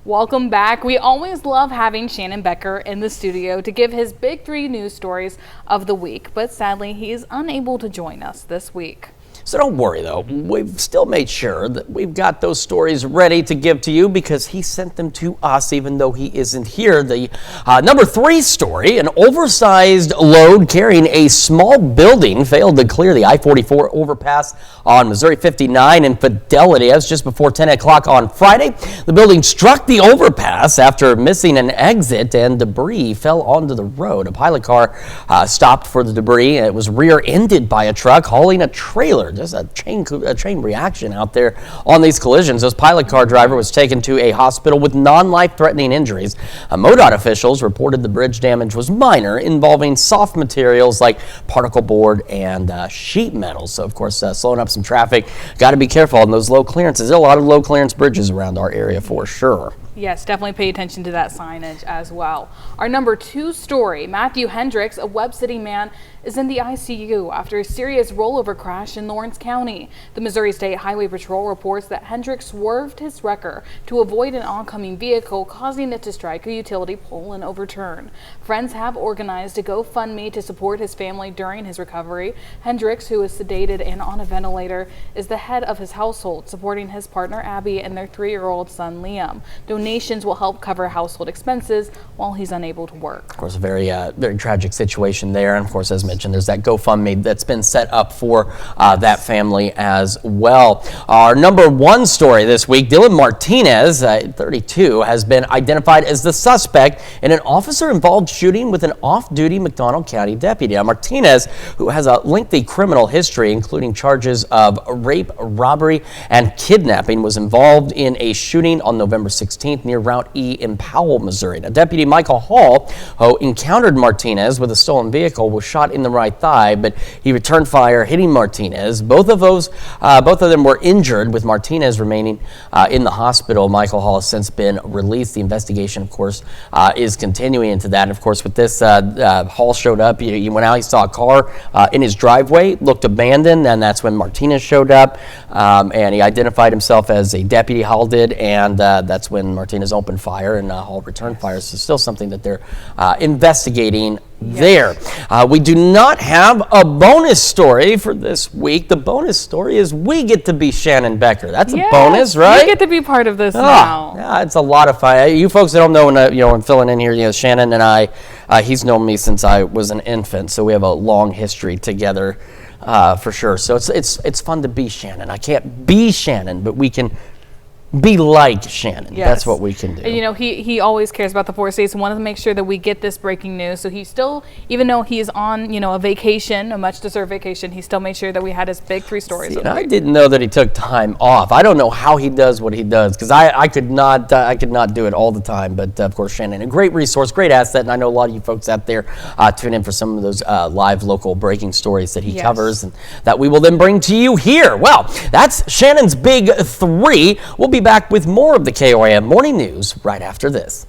Welcome back. We always love having Shannon Becker in the studio to give his big 3 news stories of the week, but sadly he is unable to join us this week. So don't worry though, we've still made sure that we've got those stories ready to give to you because he sent them to us even though he isn't here. The number 3 story, an oversized load carrying a small building failed to clear the I-44 overpass on Missouri 59 in Fidelity. That was just before 10 o'clock on Friday. The building struck the overpass after missing an exit and debris fell onto the road. A pilot car stopped for the debris and it was rear-ended by a truck hauling a trailer. Just a chain reaction out there on these collisions. This pilot car driver was taken to a hospital with non-life-threatening injuries. MoDOT officials reported the bridge damage was minor, involving soft materials like particle board and sheet metal. So, of course, slowing up some traffic. Got to be careful on those low clearances. There are a lot of low clearance bridges around our area for sure. Yes, definitely pay attention to that signage as well. Our number 2 story, Matthew Hendricks, a Webb City man, is in the ICU after a serious rollover crash in Lawrence County. The Missouri State Highway Patrol reports that Hendricks swerved his wrecker to avoid an oncoming vehicle, causing it to strike a utility pole and overturn. Friends have organized a GoFundMe to support his family during his recovery. Hendricks, who is sedated and on a ventilator, is the head of his household, supporting his partner Abby and their 3-year-old son Liam. Donations will help cover household expenses while he's unable to work. Of course, a very tragic situation there. And of course, as mentioned, there's that GoFundMe that's been set up for that family as well. Our number 1 story this week, Dylan Martinez, 32, has been identified as the suspect in an officer-involved shooting with an off-duty McDonald County deputy. Now, Martinez, who has a lengthy criminal history, including charges of rape, robbery, and kidnapping, was involved in a shooting on November 16th near Route E in Powell, Missouri. Now, Deputy Michael Hall, who encountered Martinez with a stolen vehicle, was shot in the right thigh, but he returned fire, hitting Martinez. Both of them were injured, with Martinez remaining in the hospital. Michael Hall has since been released. The investigation, of course, is continuing into that. And of course, with this, Hall showed up. He went out. He saw a car in his driveway, looked abandoned, and that's when Martinez showed up. And he identified himself as a deputy. Hall did, and that's when Martinez opened fire and Hall returned fire. So still something that they're investigating there. We do not have a bonus story for this week. The bonus story is we get to be Shannon Becker. That's a bonus, right? You get to be part of this now. Yeah, it's a lot of fun. You folks that don't know, when I'm filling in here, Shannon and I, he's known me since I was an infant, so we have a long history together for sure. So it's fun to be Shannon. I can't be Shannon, but we can be like Shannon. Yes. That's what we can do. And, he always cares about the 4 states and wanted to make sure that we get this breaking news. So he still, even though he's on, a vacation, a much deserved vacation, he still made sure that we had his big 3 stories. See, I didn't know that he took time off. I don't know how he does what he does, because I could not do it all the time. But of course, Shannon, a great resource, great asset, and I know a lot of you folks out there tune in for some of those live local breaking stories that he covers, and that we will then bring to you here. Well, that's Shannon's big 3. We'll be back with more of the KOAM Morning News right after this.